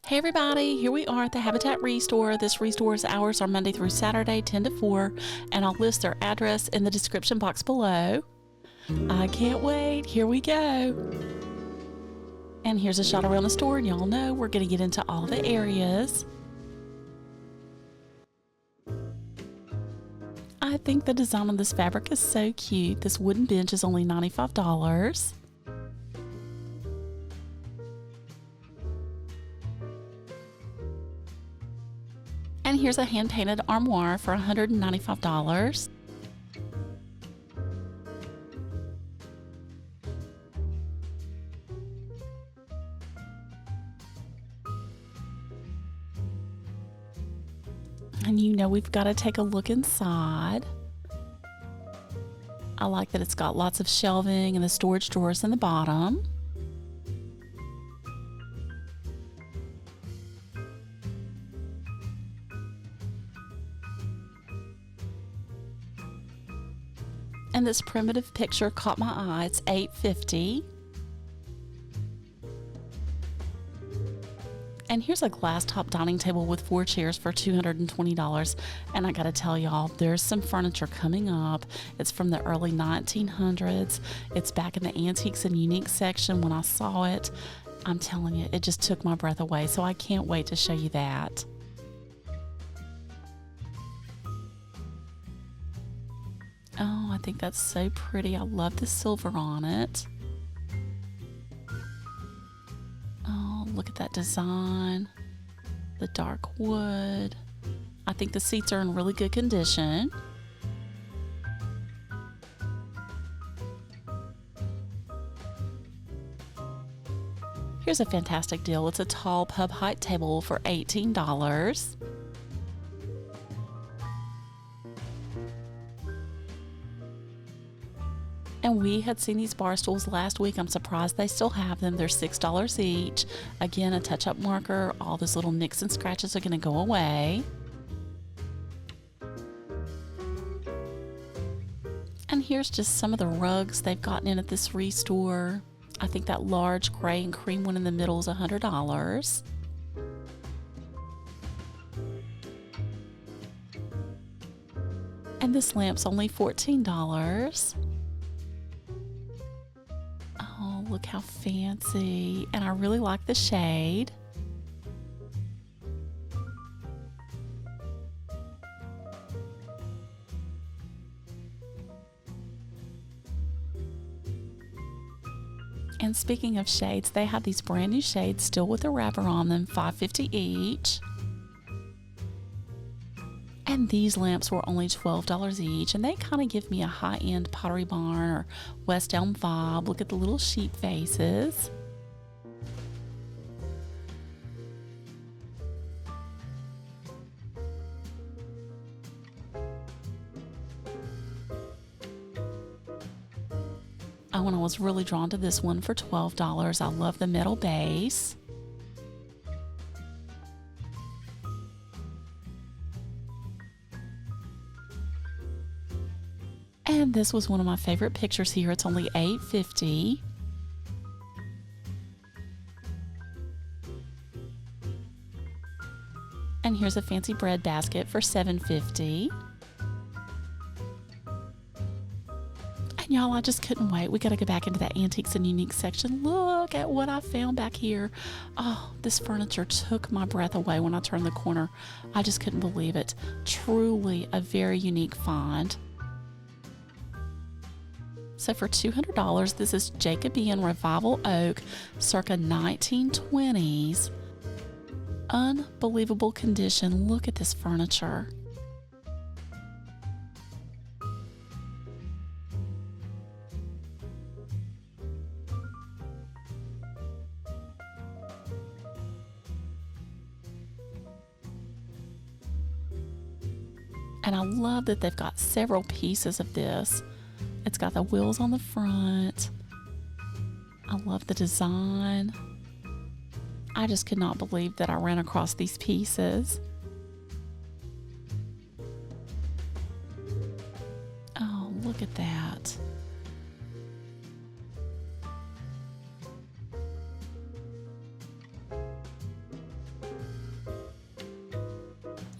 Hey everybody, here we are at the Habitat ReStore. This ReStore's hours are Monday through Saturday, 10 to 4, and I'll list their address in the description box below. I can't wait, here we go. And here's a shot around the store, and y'all know we're gonna get into all the areas. I think the design on this fabric is so cute. This wooden bench is only $95. And here's a hand-painted armoire for $195. And you know we've got to take a look inside. I like that it's got lots of shelving and the storage drawers in the bottom. And this primitive picture caught my eye. It's $8.50. And here's a glass top dining table with 4 chairs for $220. And I gotta tell y'all, there's some furniture coming up. It's from the early 1900s. It's back in the antiques and unique section. When I saw it, I'm telling you, it just took my breath away. So I can't wait to show you that. Oh, I think that's so pretty. I love the silver on it. Oh, look at that design. The dark wood. I think the seats are in really good condition. Here's a fantastic deal. It's a tall pub height table for $18. And we had seen these bar stools last week. I'm surprised they still have them. They're $6 each. Again, a touch-up marker. All those little nicks and scratches are going to go away. And here's just some of the rugs they've gotten in at this ReStore. I think that large gray and cream one in the middle is $100. And this lamp's only $14. Oh, look how fancy. And I really like the shade. And speaking of shades, they have these brand new shades still with a wrapper on them, $5.50 each. And these lamps were only $12 each, and they kind of give me a high-end Pottery Barn or West Elm vibe. Look at the little sheep faces. Oh, and I was really drawn to this one for $12. I love the metal base. And this was one of my favorite pictures here. It's only $8.50. And here's a fancy bread basket for $7.50. And y'all, I just couldn't wait. We got to go back into that antiques and unique section. Look at what I found back here. Oh, this furniture took my breath away when I turned the corner. I just couldn't believe it. Truly a very unique find. So for $200, this is Jacobean Revival Oak, circa 1920s. Unbelievable condition. Look at this furniture. And I love that they've got several pieces of this. It's got the wheels on the front. I love the design. I just could not believe that I ran across these pieces. Oh, look at that.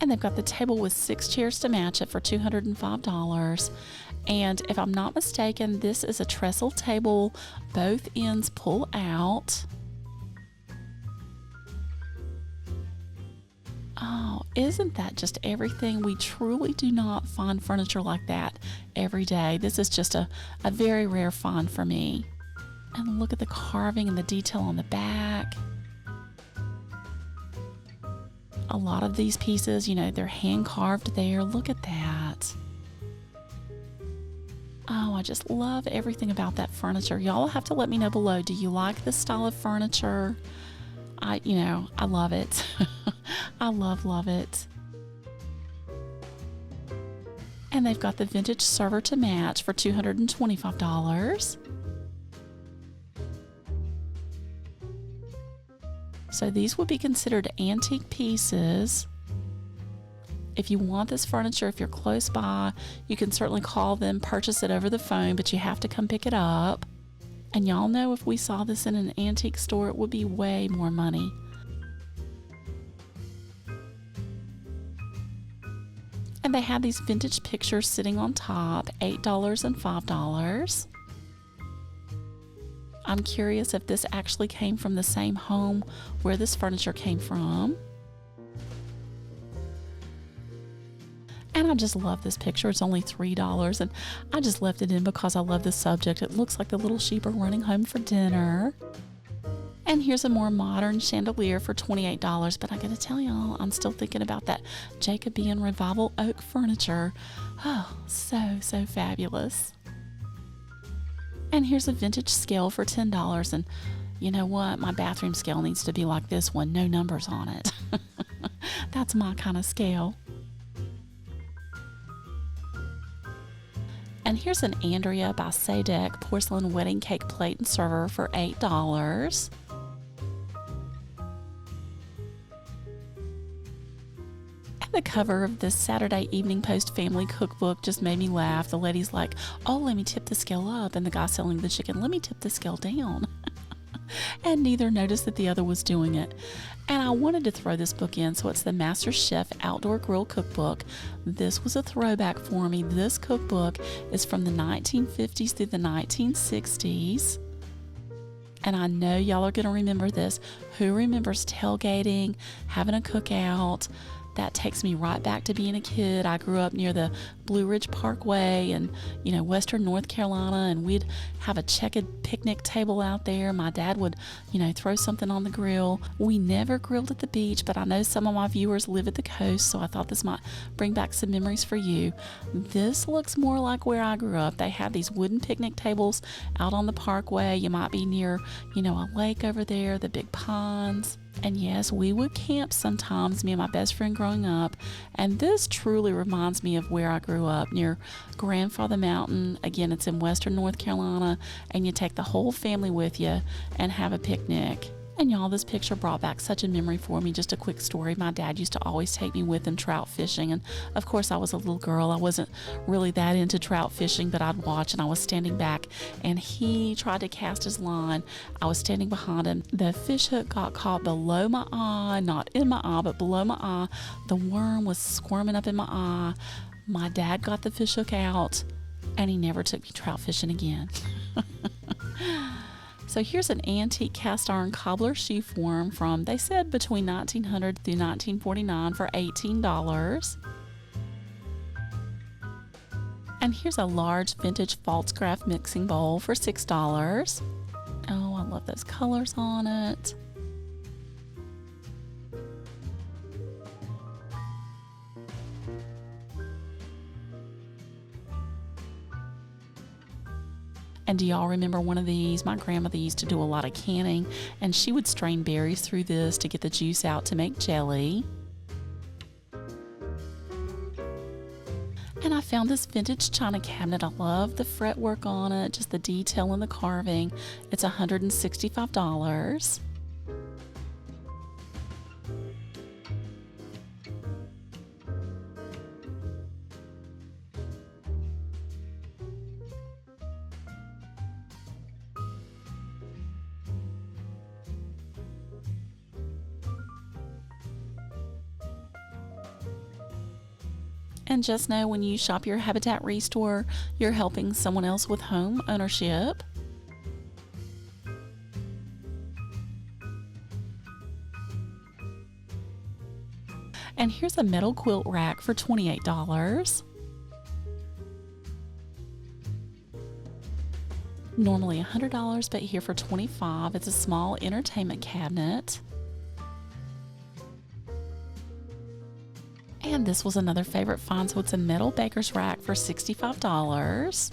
And they've got the table with 6 chairs to match it for $205. And if I'm not mistaken, this is a trestle table. Both ends pull out. Oh, isn't that just everything? We truly do not find furniture like that every day. This is just a very rare find for me. And look at the carving and the detail on the back. A lot of these pieces, you know, they're hand carved there. Look at that. Oh, I just love everything about that furniture. Y'all have to let me know below. Do you like this style of furniture? I love it. I love it. And they've got the vintage server to match for $225. So these would be considered antique pieces. If you want this furniture, if you're close by, you can certainly call them, purchase it over the phone, but you have to come pick it up. And y'all know if we saw this in an antique store, it would be way more money. And they have these vintage pictures sitting on top, $8 and $5. I'm curious if this actually came from the same home where this furniture came from. And I just love this picture. It's only $3, and I just left it in because I love the subject. It looks like the little sheep are running home for dinner. And here's a more modern chandelier for $28, but I gotta tell y'all, I'm still thinking about that Jacobean Revival oak furniture. Oh, so fabulous. And here's a vintage scale for $10, and you know what? My bathroom scale needs to be like this one, no numbers on it. That's my kind of scale. And here's an Andrea by Sadek porcelain wedding cake plate and server for $8. And the cover of this Saturday Evening Post family cookbook just made me laugh. The lady's like, oh, let me tip the scale up. And the guy selling the chicken, let me tip the scale down. And neither noticed that the other was doing it. And I wanted to throw this book in, so it's the Master Chef Outdoor Grill Cookbook. This was a throwback for me. This cookbook is from the 1950s through the 1960s. And I know y'all are going to remember this. Who remembers tailgating, having a cookout? That takes me right back to being a kid. I grew up near the Blue Ridge Parkway and, western North Carolina, and we'd have a checkered picnic table out there. My dad would, throw something on the grill. We never grilled at the beach, but I know some of my viewers live at the coast, so I thought this might bring back some memories for you. This looks more like where I grew up. They have these wooden picnic tables out on the parkway. You might be near, a lake over there, the big ponds. And yes, we would camp sometimes, me and my best friend growing up. And this truly reminds me of where I grew up, near Grandfather Mountain. Again, it's in western North Carolina, and you take the whole family with you and have a picnic. And y'all, this picture brought back such a memory for me. Just a quick story. My dad used to always take me with him trout fishing. And of course, I was a little girl. I wasn't really that into trout fishing, but I'd watch, and I was standing back, and he tried to cast his line. I was standing behind him. The fish hook got caught below my eye, not in my eye, but below my eye. The worm was squirming up in my eye. My dad got the fish hook out, and he never took me trout fishing again. So here's an antique cast iron cobbler shoe form from, they said, between 1900 through 1949 for $18. And here's a large vintage Pfaltzgraff mixing bowl for $6. Oh, I love those colors on it. And do y'all remember one of these? My grandmother used to do a lot of canning, and she would strain berries through this to get the juice out to make jelly. And I found this vintage china cabinet. I love the fretwork on it, just the detail in the carving. It's $165. And just know when you shop your Habitat ReStore, you're helping someone else with home ownership. And here's a metal quilt rack for $28. Normally $100, but here for $25. It's a small entertainment cabinet. And this was another favorite find, so it's a metal baker's rack for $65.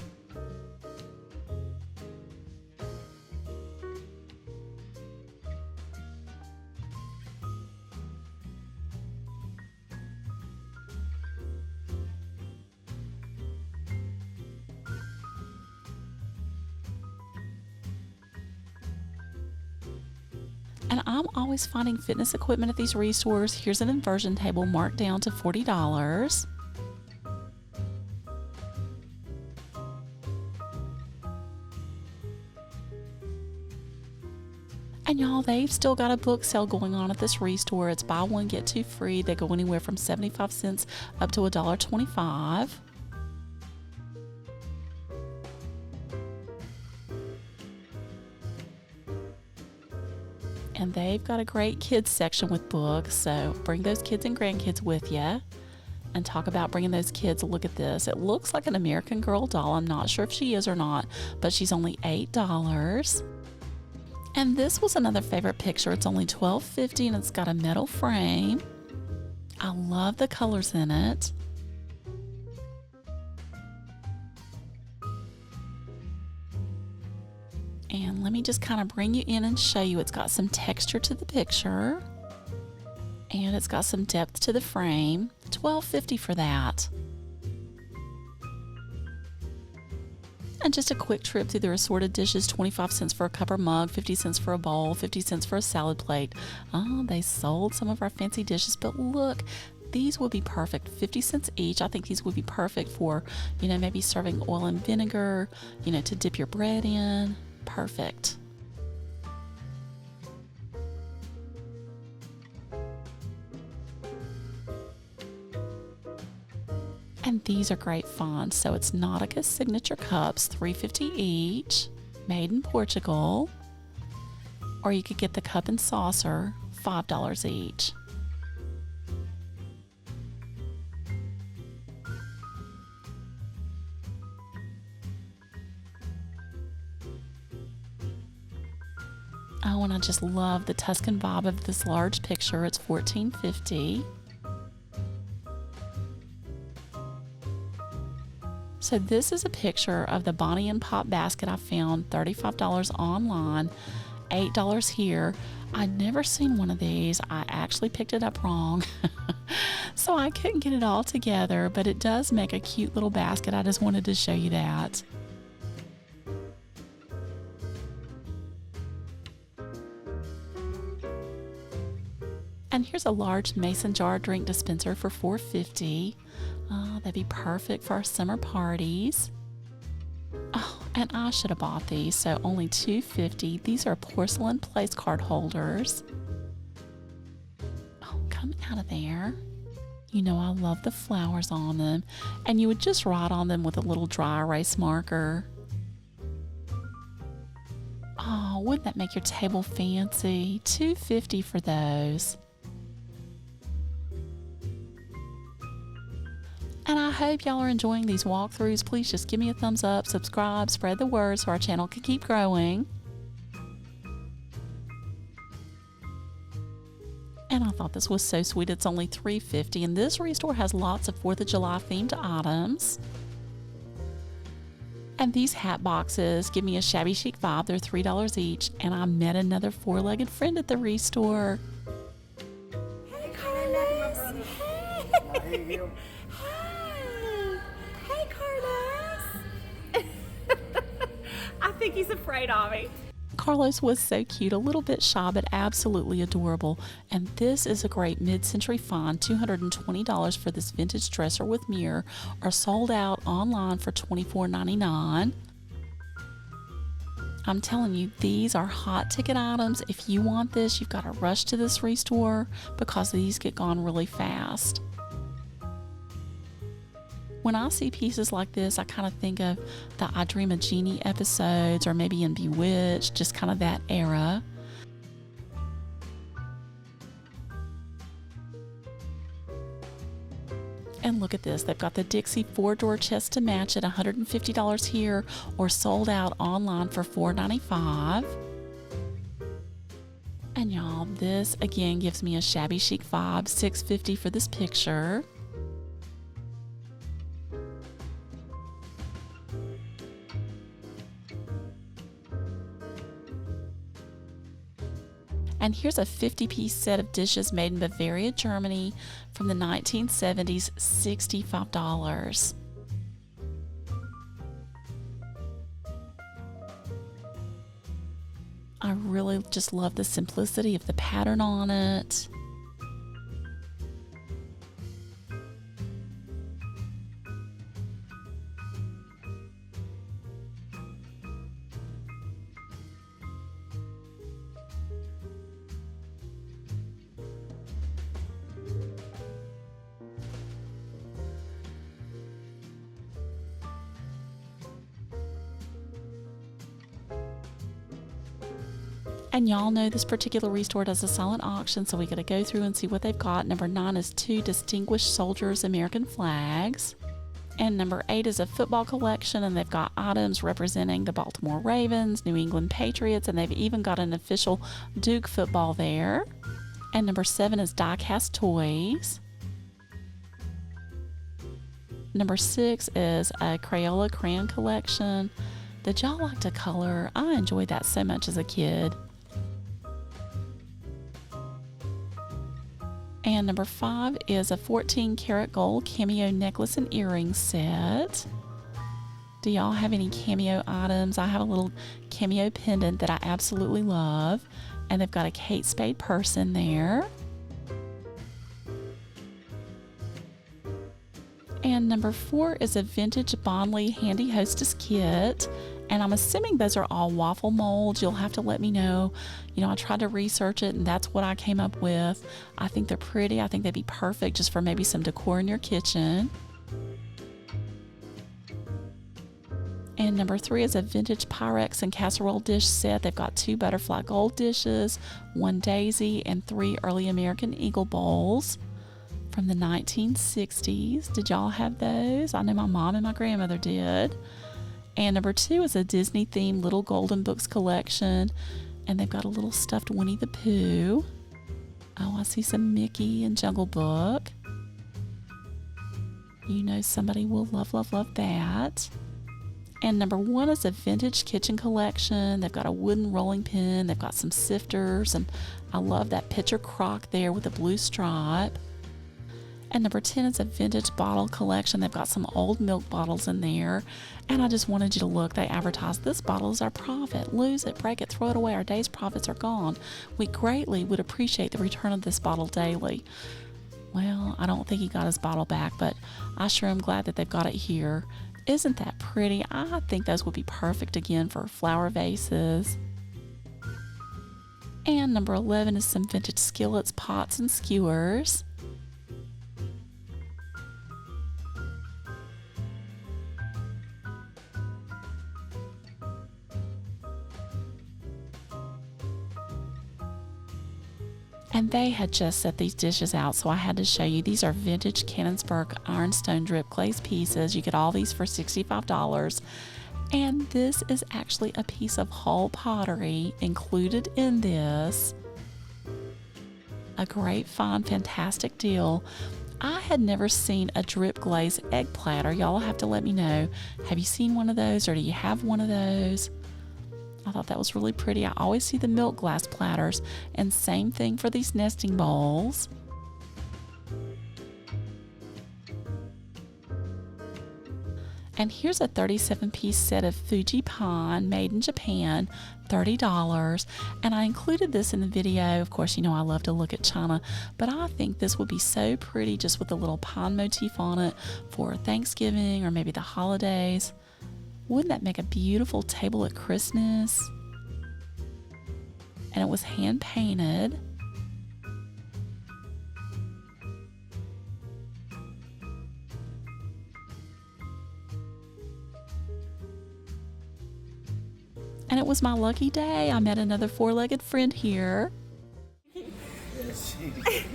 And I'm always finding fitness equipment at these ReStores. Here's an inversion table marked down to $40. And y'all, they've still got a book sale going on at this ReStore. It's buy one, get two free. They go anywhere from 75 cents up to $1.25. And they've got a great kids section with books, so bring those kids and grandkids with you. And talk about bringing those kids. Look at this. It looks like an American Girl doll. I'm not sure if she is or not, but she's only $8. And this was another favorite picture. It's only $12.50 and it's got a metal frame. I love the colors in it. And let me just kind of bring you in and show you. It's got some texture to the picture. And it's got some depth to the frame. $12.50 for that. And just a quick trip through their assorted dishes. 25 cents for a cup or mug, 50 cents for a bowl, 50 cents for a salad plate. Oh, they sold some of our fancy dishes, but look, these would be perfect. 50 cents each. I think these would be perfect for, maybe serving oil and vinegar, to dip your bread in. Perfect. And these are great finds. So it's Nautica signature cups, $3.50 each, made in Portugal. Or you could get the cup and saucer, $5 each. Oh, and I just love the Tuscan vibe of this large picture. It's $14.50. So this is a picture of the Bonnie and Pop basket I found, $35 online, $8 here. I'd never seen one of these. I actually picked it up wrong. So I couldn't get it all together, but it does make a cute little basket. I just wanted to show you that. And here's a large mason jar drink dispenser for $4.50. Oh, that'd be perfect for our summer parties. Oh, and I should have bought these, so only $2.50. These are porcelain place card holders. Oh, come out of there. I love the flowers on them. And you would just write on them with a little dry erase marker. Oh, wouldn't that make your table fancy? $2.50 for those. And I hope y'all are enjoying these walkthroughs. Please just give me a thumbs up, subscribe, spread the word so our channel can keep growing. And I thought this was so sweet. It's only $3.50, and this ReStore has lots of 4th of July themed items. And these hat boxes give me a shabby chic vibe. They're $3 each, and I met another four-legged friend at the ReStore. Hey, Carlos. Hey. Hey, Carlos. I think he's afraid of me. Carlos was so cute, a little bit shy, but absolutely adorable. And this is a great mid-century find. $220 for this vintage dresser with mirror are sold out online for $24.99. I'm telling you, these are hot ticket items. If you want this, you've got to rush to this ReStore because these get gone really fast. When I see pieces like this, I kind of think of the I Dream of Jeannie episodes, or maybe in Bewitched, just kind of that era. And look at this, they've got the Dixie 4-door chest to match at $150 here, or sold out online for $4.95. And y'all, this again gives me a shabby chic vibe. $6.50 for this picture. And here's a 50-piece set of dishes made in Bavaria, Germany from the 1970s, $65. I really just love the simplicity of the pattern on it. And y'all know this particular ReStore does a silent auction, so we got to go through and see what they've got. Number 9 is 2 Distinguished Soldiers American flags. And number 8 is a football collection, and they've got items representing the Baltimore Ravens, New England Patriots, and they've even got an official Duke football there. And number 7 is die-cast toys. Number 6 is a Crayola crayon collection. Did y'all like to color? I enjoyed that so much as a kid. And number 5 is a 14-karat gold cameo necklace and earring set. Do y'all have any cameo items? I have a little cameo pendant that I absolutely love. And they've got a Kate Spade purse in there. And number 4 is a vintage Bondley Handy Hostess kit. And I'm assuming those are all waffle molds. You'll have to let me know. You know, I tried to research it, and that's what I came up with. I think they're pretty. I think they'd be perfect just for maybe some decor in your kitchen. And number 3 is a vintage Pyrex and casserole dish set. They've got 2 butterfly gold dishes, 1 daisy, and 3 early American eagle bowls from the 1960s. Did y'all have those? I know my mom and my grandmother did. And number 2 is a Disney-themed Little Golden Books collection. And they've got a little stuffed Winnie the Pooh. Oh, I see some Mickey and Jungle Book. You know somebody will love, love, love that. And number 1 is a vintage kitchen collection. They've got a wooden rolling pin. They've got some sifters. And I love that pitcher crock there with a blue stripe. And number 10 is a vintage bottle collection. They've got some old milk bottles in there. And I just wanted you to look. They advertise this bottle is our profit. Lose it, break it, throw it away. Our day's profits are gone. We greatly would appreciate the return of this bottle daily. Well, I don't think he got his bottle back, but I sure am glad that they've got it here. Isn't that pretty? I think those would be perfect again for flower vases. And number 11 is some vintage skillets, pots, and skewers. And they had just set these dishes out, so I had to show you. These are vintage Canonsburg ironstone drip glaze pieces. You get all these for $65. And this is actually a piece of Hull pottery included in this. A great find, fantastic deal. I had never seen a drip glaze egg platter. Y'all have to let me know. Have you seen one of those, or do you have one of those? I thought that was really pretty. I always see the milk glass platters, and same thing for these nesting bowls. And here's a 37-piece set of Fuji Pine made in Japan, $30. And I included this in the video. Of course, you know I love to look at China, but I think this would be so pretty just with a little pine motif on it for Thanksgiving or maybe the holidays. Wouldn't that make a beautiful table at Christmas? And it was hand painted. And it was my lucky day. I met another four-legged friend here. Hey!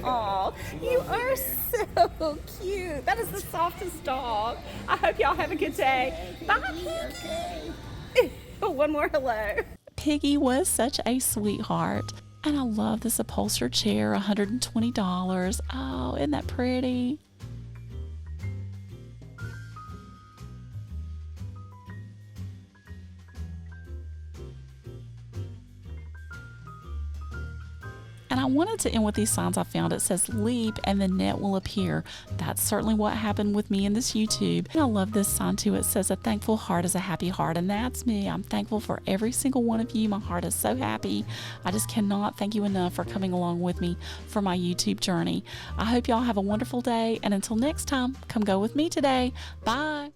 Oh, you are so cute. That is the softest dog. I hope y'all have a good day. Bye, Piggy. One more hello. Piggy was such a sweetheart. And I love this upholstered chair, $120. Oh, isn't that pretty? And I wanted to end with these signs I found. It says leap and the net will appear. That's certainly what happened with me in this YouTube. And I love this sign too. It says a thankful heart is a happy heart. And that's me. I'm thankful for every single one of you. My heart is so happy. I just cannot thank you enough for coming along with me for my YouTube journey. I hope y'all have a wonderful day. And until next time, come go with me today. Bye.